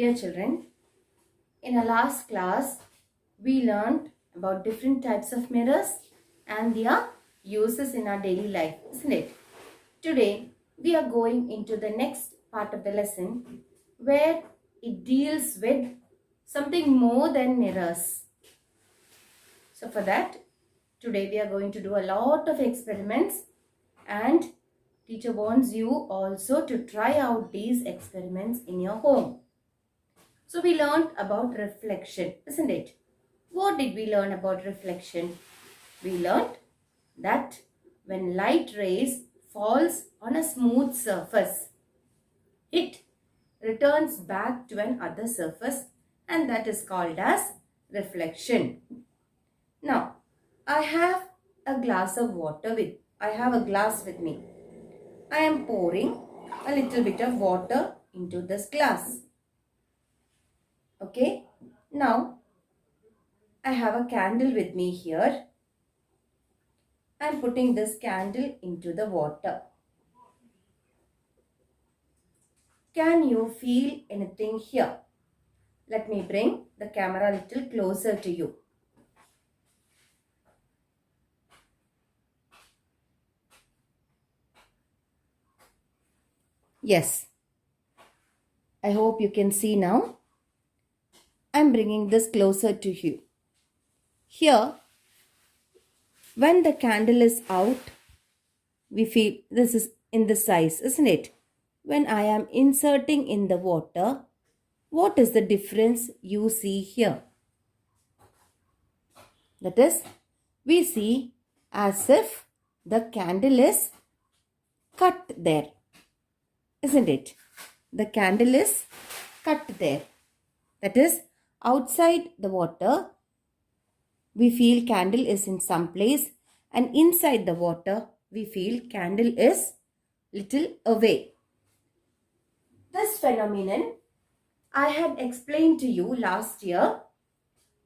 Dear children, in our last class, we learned about different types of mirrors and their uses in our daily life, isn't it? Today, we are going into the next part of the lesson where it deals with something more than mirrors. So for that, today we are going to do a lot of experiments, and teacher wants you also to try out these experiments in your home. So we learned about reflection, isn't it? What did we learn about reflection? We learned that when light rays falls on a smooth surface, it returns back to another surface, and that is called as reflection. Now, I have a glass with me. I am pouring a little bit of water into this glass. Okay, now I have a candle with me here. I am putting this candle into the water. Can you feel anything here? Let me bring the camera a little closer to you. Yes, I hope you can see now. I am bringing this closer to you. Here, when the candle is out, we feel this is in the size, isn't it? When I am inserting in the water, what is the difference you see here? That is, we see as if the candle is cut there, isn't it? The candle is cut there. That is, outside the water, we feel candle is in some place, and inside the water, we feel candle is little away. This phenomenon I had explained to you last year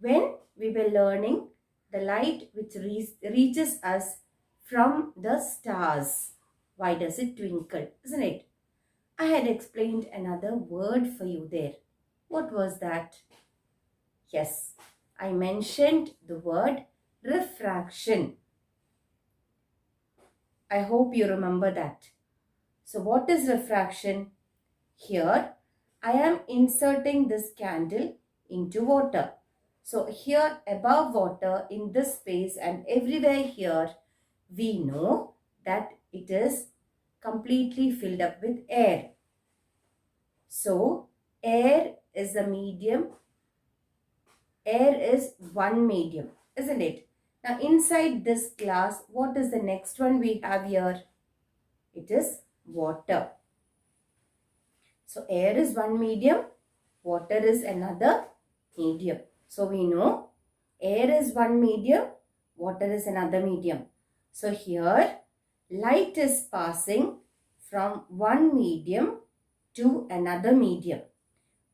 when we were learning the light which reaches us from the stars. Why does it twinkle, isn't it? I had explained another word for you there. What was that? Yes, I mentioned the word refraction. I hope you remember that. So what is refraction? Here, I am inserting this candle into water. So here above water in this space and everywhere here, we know that it is completely filled up with air. So air is the medium. Air is one medium, isn't it? Now inside this glass, what is the next one we have here? It is water. So air is one medium, water is another medium. So we know air is one medium, water is another medium. So here light is passing from one medium to another medium.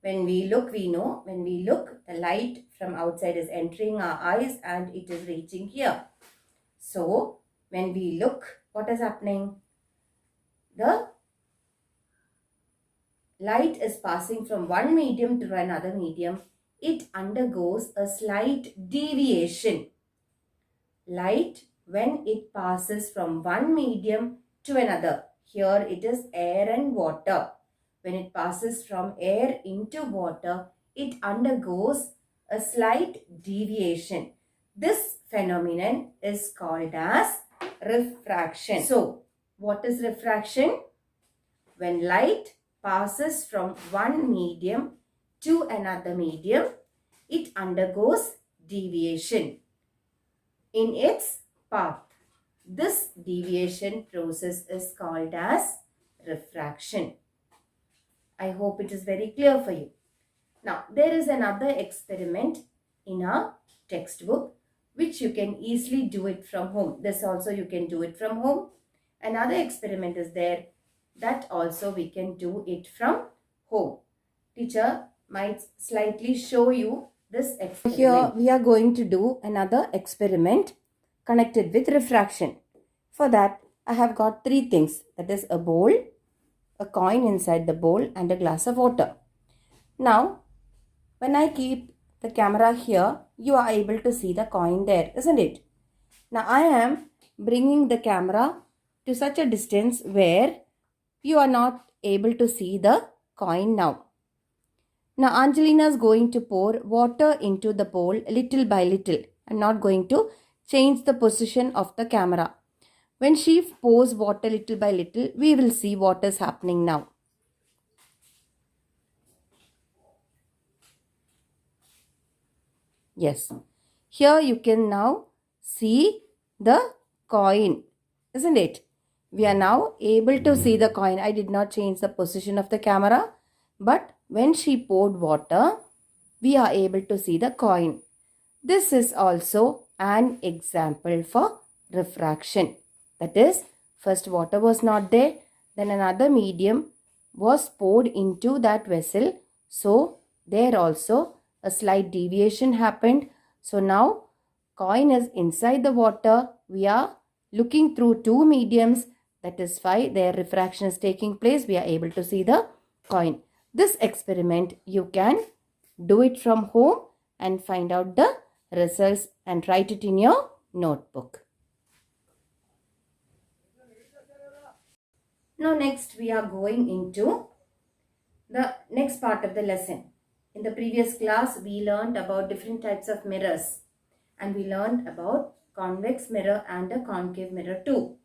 When we look, we know when we look, the light from outside is entering our eyes and it is reaching here. So when we look, what is happening? The light is passing from one medium to another medium. It undergoes a slight deviation. Light, when it passes from one medium to another, here it is air and water. When it passes from air into water, it undergoes a slight deviation. This phenomenon is called as refraction. So, what is refraction? When light passes from one medium to another medium, it undergoes deviation in its path. This deviation process is called as refraction. I hope it is very clear for you. Now, there is another experiment in our textbook which you can easily do it from home. This also you can do it from home. Another experiment is there that also we can do it from home. Teacher might slightly show you this experiment. Here we are going to do another experiment connected with refraction. For that, I have got three things. That is a bowl, a coin inside the bowl and a glass of water. Now, when I keep the camera here, you are able to see the coin there, isn't it? Now, I am bringing the camera to such a distance where you are not able to see the coin now. Now, Angelina is going to pour water into the bowl little by little. I'm not going to change the position of the camera. When she pours water little by little, we will see what is happening now. Yes, here you can now see the coin, isn't it? We are now able to see the coin. I did not change the position of the camera, but when she poured water, we are able to see the coin. This is also an example for refraction. That is, first water was not there, then another medium was poured into that vessel. So, there also a slight deviation happened. So, now coin is inside the water. We are looking through two mediums. That is why their refraction is taking place. We are able to see the coin. This experiment you can do it from home and find out the results and write it in your notebook. Now next we are going into the next part of the lesson. In the previous class we learned about different types of mirrors and we learned about convex mirror and a concave mirror too.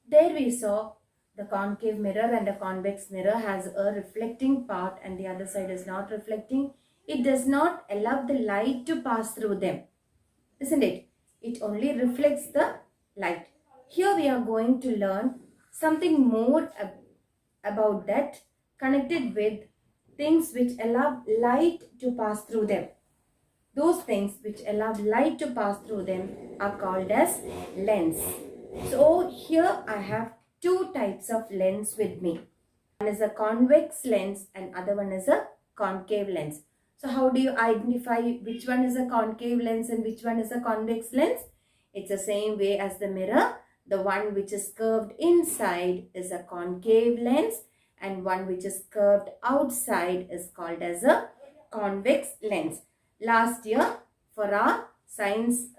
There we saw the concave mirror and a convex mirror has a reflecting part and the other side is not reflecting. It does not allow the light to pass through them, isn't it? It only reflects the light. Here we are going to learn something more about that connected with things which allow light to pass through them. Those things which allow light to pass through them are called as lens. So here I have two types of lens with me. One is a convex lens and other one is a concave lens. So how do you identify which one is a concave lens and which one is a convex lens? It's the same way as the mirror. The one which is curved inside is a concave lens and one which is curved outside is called as a convex lens. Last year for our science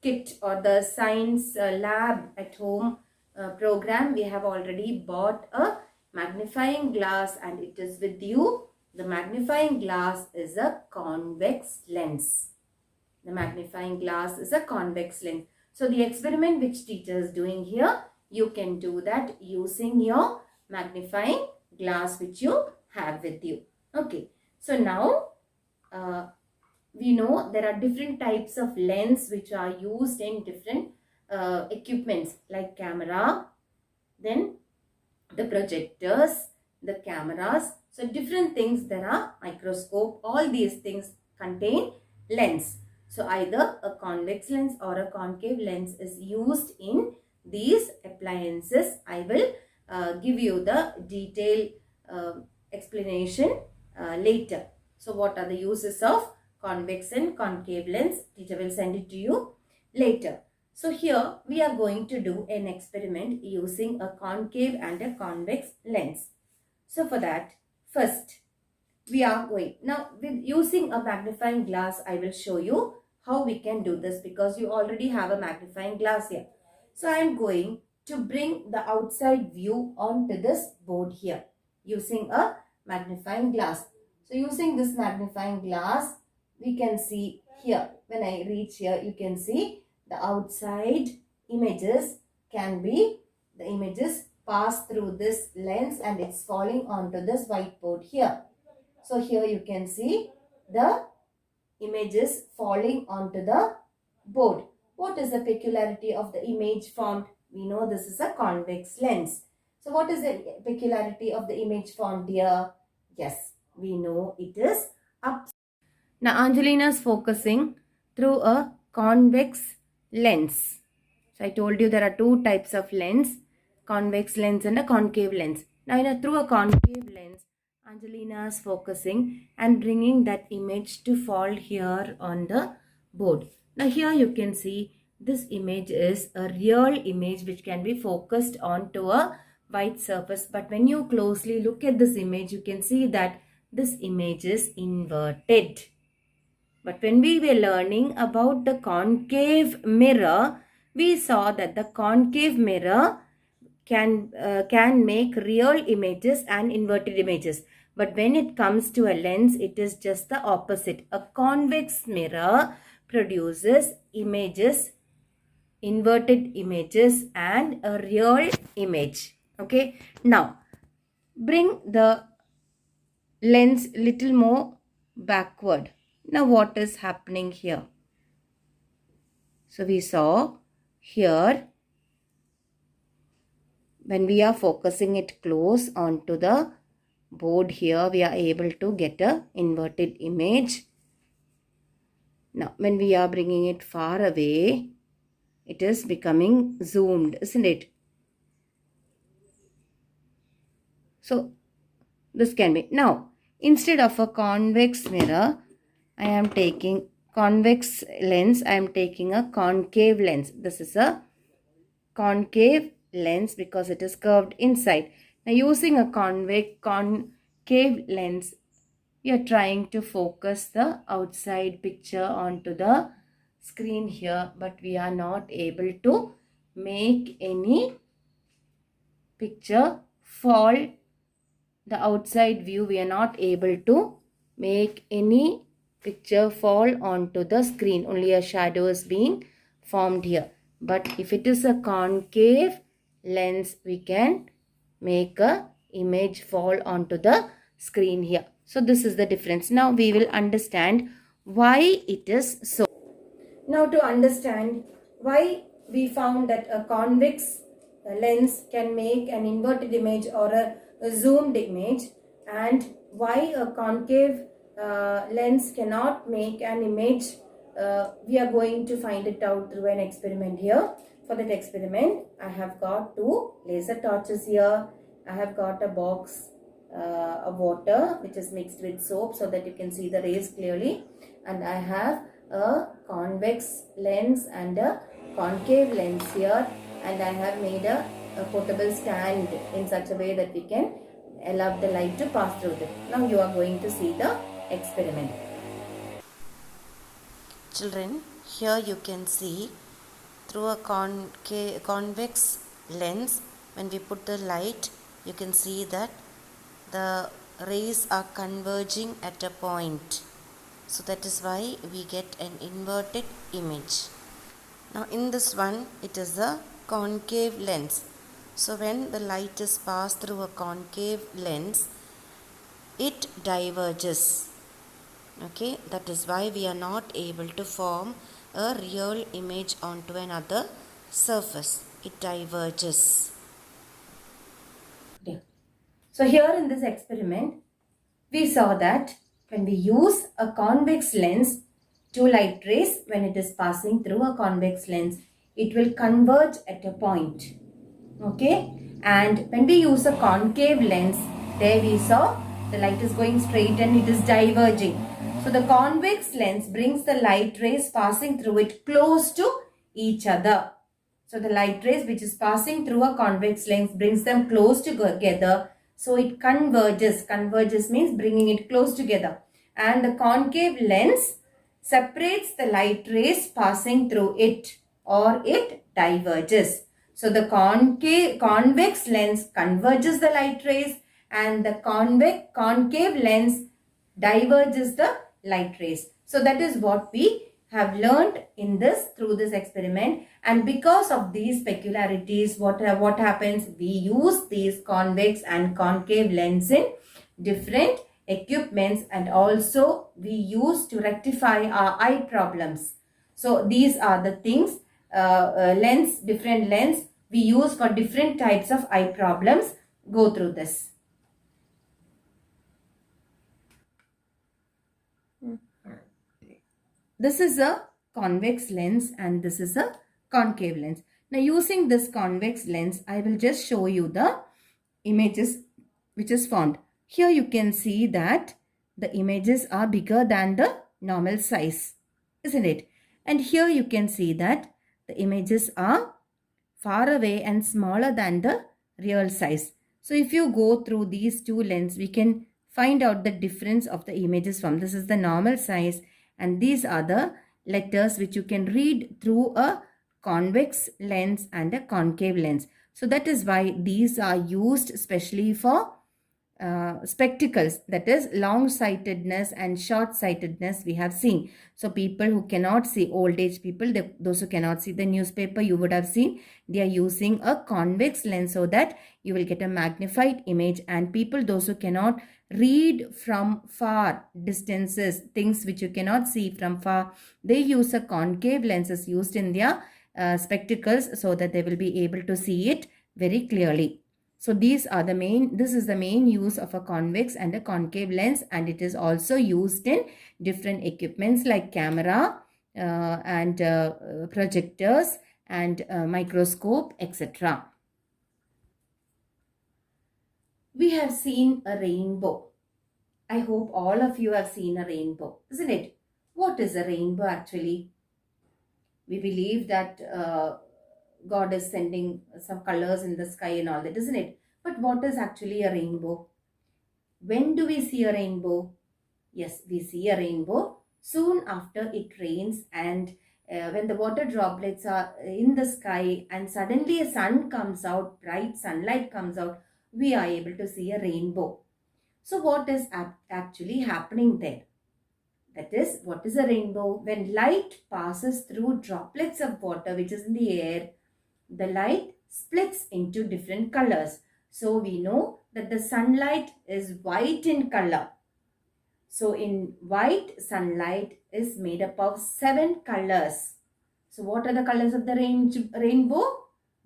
kit or the science lab at home program, we have already bought a magnifying glass and it is with you. The magnifying glass is a convex lens. The magnifying glass is a convex lens. So the experiment which teacher is doing here, you can do that using your magnifying glass which you have with you. Okay. So now we know there are different types of lens which are used in different equipments like camera, then the projectors, the cameras. So different things, there are microscope, all these things contain lens. So either a convex lens or a concave lens is used in these appliances. I will give you the detailed explanation later. So what are the uses of convex and concave lens? Teacher will send it to you later. So here we are going to do an experiment using a concave and a convex lens. So for that, first we are going, now with using a magnifying glass, I will show you how we can do this because you already have a magnifying glass here. So I am going to bring the outside view onto this board here using a magnifying glass. So using this magnifying glass, we can see here, when I reach here, you can see the outside images can be, the images pass through this lens and it's falling onto this whiteboard here. So here you can see the images falling onto the board. What is the peculiarity of the image formed? We know this is a convex lens. So what is the peculiarity of the image formed here? Yes, we know it is up. Now Angelina is focusing through a convex lens. So I told you there are two types of lens, convex lens and a concave lens. Now through a concave lens, Angelina is focusing and bringing that image to fall here on the board. Now here you can see this image is a real image which can be focused onto a white surface. But when you closely look at this image, you can see that this image is inverted. But when we were learning about the concave mirror, we saw that the concave mirror can make real images and inverted images. But when it comes to a lens, it is just the opposite. A convex mirror produces images, inverted images and a real image. Okay. Now, bring the lens little more backward. Now, what is happening here? So, we saw here, when we are focusing it close onto the board here, we are able to get a inverted image. Now, when we are bringing it far away, it is becoming zoomed, isn't it? So, this can be. Now, instead of a convex mirror, I am taking convex lens. I am taking a concave lens. This is a concave lens because it is curved inside. Now, using a concave lens, we are trying to focus the outside picture onto the screen here, but we are not able to make any picture fall. The outside view, we are not able to make any picture fall onto the screen. Only a shadow is being formed here. But if it is a concave lens, we can make a image fall onto the screen here. So this is the difference. Now we will understand why it is so. Now to understand why we found that a convex lens can make an inverted image or a zoomed image, and why a concave lens cannot make an image, we are going to find it out through an experiment here. For that experiment, I have got two laser torches here. I have got a box of water which is mixed with soap so that you can see the rays clearly, and I have a convex lens and a concave lens here, and I have made a portable stand in such a way that we can allow the light to pass through it. Now you are going to see the experiment. Children, here you can see through a convex lens, when we put the light, you can see that the rays are converging at a point. So that is why we get an inverted image. Now in this one, it is a concave lens. So when the light is passed through a concave lens, it diverges. Okay, that is why we are not able to form a real image onto another surface. It diverges. Yeah. So here in this experiment, we saw that when we use a convex lens, two light rays, when it is passing through a convex lens, it will converge at a point. Okay, and when we use a concave lens, there we saw the light is going straight and it is diverging. So the convex lens brings the light rays passing through it close to each other. So the light rays which is passing through a convex lens brings them close together. So it converges. Converges means bringing it close together. And the concave lens separates the light rays passing through it, or it diverges. So the convex lens converges the light rays, and the concave lens diverges the light rays. So that is what we have learned in this through this experiment. And because of these peculiarities, what happens? We use these convex and concave lens in different equipments, and also we use to rectify our eye problems. So these are the things, different lens we use for different types of eye problems. Go through this. This is a convex lens and this is a concave lens. Now using this convex lens, I will just show you the images which is formed. Here you can see that the images are bigger than the normal size, isn't it? And here you can see that the images are far away and smaller than the real size. So if you go through these two lenses, we can find out the difference of the images from. This is the normal size, and these are the letters which you can read through a convex lens and a concave lens. So that is why these are used especially for spectacles, that is long sightedness and short sightedness we have seen. So people who cannot see, old age people, those who cannot see the newspaper, you would have seen they are using a convex lens so that you will get a magnified image. And people, those who cannot read from far distances, things which you cannot see from far, they use a concave lenses used in their spectacles so that they will be able to see it very clearly. So this is the main use of a convex and a concave lens, and it is also used in different equipments like camera and projectors and microscope, etc. We have seen a rainbow. I hope all of you have seen a rainbow, isn't it? What is a rainbow actually? We believe that God is sending some colors in the sky and all that, isn't it? But what is actually a rainbow? When do we see a rainbow? Yes, we see a rainbow soon after it rains, and when the water droplets are in the sky and suddenly a sun comes out, bright sunlight comes out, we are able to see a rainbow. So what is actually happening there? That is, what is a rainbow? When light passes through droplets of water which is in the air, the light splits into different colors. So we know that the sunlight is white in color. So in white, sunlight is made up of 7 colors. So what are the colors of the rainbow?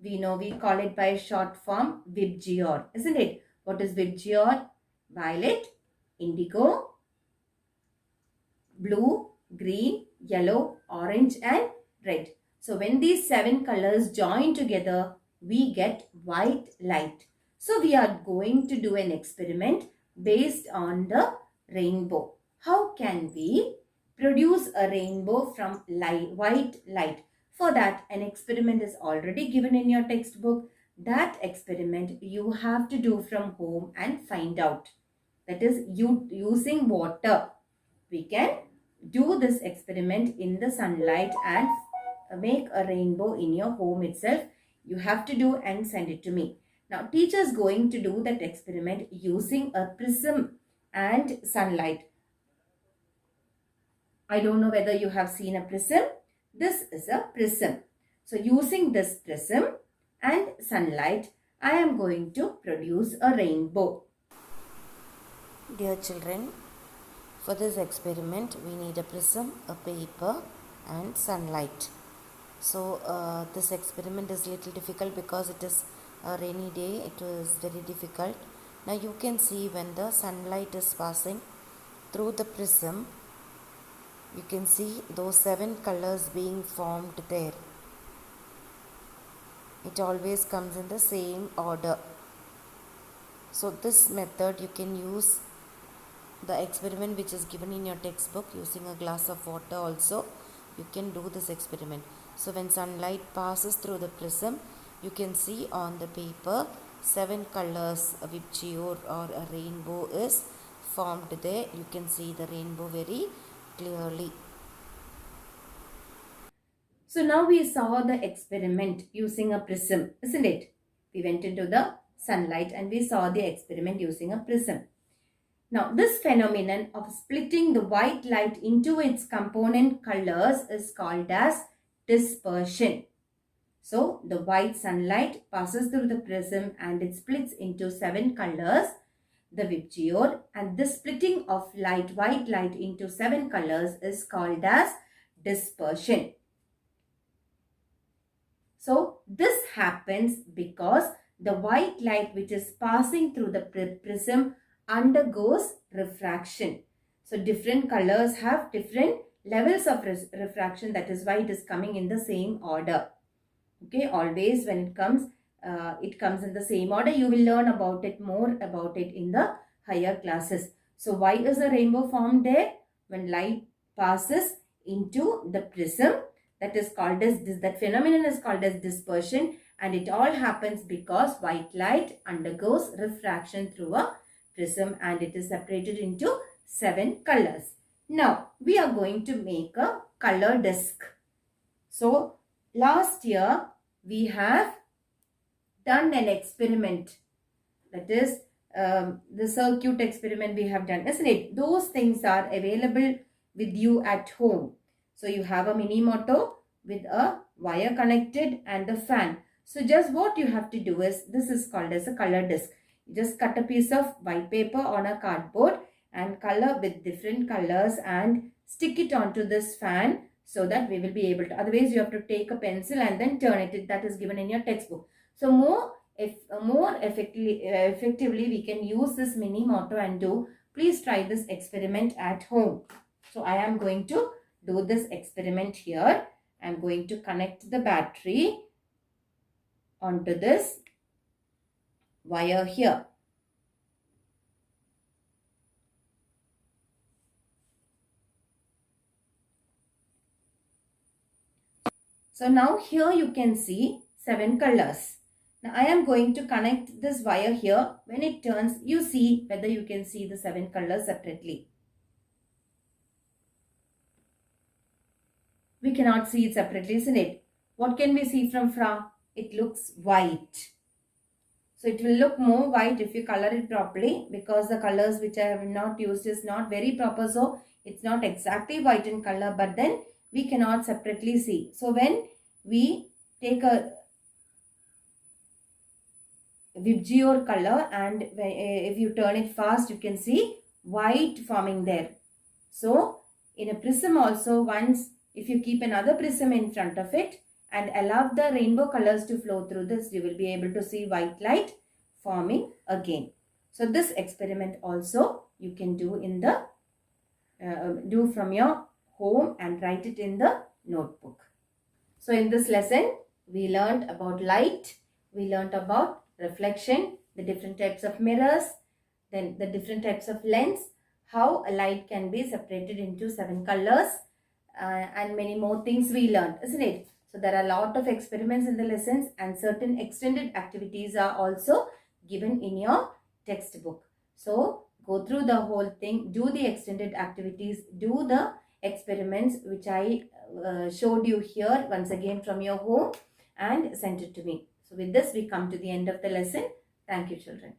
We know, we call it by short form VIBGYOR, isn't it? What is VIBGYOR? Violet, indigo, blue, green, yellow, orange and red. So when these 7 colors join together, we get white light. So we are going to do an experiment based on the rainbow. How can we produce a rainbow from white light? For that, an experiment is already given in your textbook. That experiment you have to do from home and find out. That is, using water. We can do this experiment in the sunlight and make a rainbow in your home itself. You have to do and send it to me. Now, teacher is going to do that experiment using a prism and sunlight. I don't know whether you have seen a prism. This is a prism. So, using this prism and sunlight, I am going to produce a rainbow. Dear children, for this experiment, we need a prism, a paper and sunlight. So this experiment is little difficult because it is a rainy day. It is very difficult. Now you can see when the sunlight is passing through the prism, you can see those 7 colors being formed there. It always comes in the same order. So this method you can use the experiment which is given in your textbook using a glass of water also. You can do this experiment. So when sunlight passes through the prism, you can see on the paper 7 colors, a VIBGYOR or a rainbow is formed there. You can see the rainbow very clearly. So now we saw the experiment using a prism, isn't it? We went into the sunlight and we saw the experiment using a prism. Now, this phenomenon of splitting the white light into its component colors is called as dispersion. So, the white sunlight passes through the prism and it splits into 7 colors, the VIBGYOR, and this splitting of white light into 7 colors is called as dispersion. So, this happens because the white light which is passing through the prism undergoes refraction. So different colors have different levels of refraction. That is why it is coming in the same order. Okay, always when it comes in the same order. You will learn more about it in the higher classes. So why is a rainbow formed there? When light passes into the prism, that phenomenon is called as dispersion, and it all happens because white light undergoes refraction through a prism and it is separated into 7 colors. Now, we are going to make a color disc. So, last year we have done an experiment, that is the circuit experiment we have done, isn't it? Those things are available with you at home. So you have a mini motor with a wire connected and the fan. So just what you have to do is, this is called as a color disc. You just cut a piece of white paper on a cardboard and color with different colors and stick it onto this fan so that we will be able to. Otherwise, you have to take a pencil and then turn it. That is given in your textbook. So more effectively we can use this mini motor and do. Please try this experiment at home. So I am going to do this experiment here. I am going to connect the battery onto this wire here. So now here you can see 7 colors. Now I am going to connect this wire here. When it turns, you see whether you can see the 7 colors separately. We cannot see it separately, isn't it? What can we see from Fra? It looks white. So it will look more white if you color it properly, because the colors which I have not used is not very proper. So it's not exactly white in color, but then we cannot separately see. So when we take a VIBGYOR color and if you turn it fast, you can see white forming there. So in a prism also, once if you keep another prism in front of it and allow the rainbow colors to flow through this, you will be able to see white light forming again. So this experiment also you can do in the do from your home and write it in the notebook. So in this lesson we learned about light, we learned about reflection, the different types of mirrors, then the different types of lens, how a light can be separated into 7 colors, and many more things we learned, isn't it? So there are a lot of experiments in the lessons and certain extended activities are also given in your textbook. So go through the whole thing, do the extended activities, do the experiments which I showed you here once again from your home and send it to me. So with this we come to the end of the lesson. Thank you, children.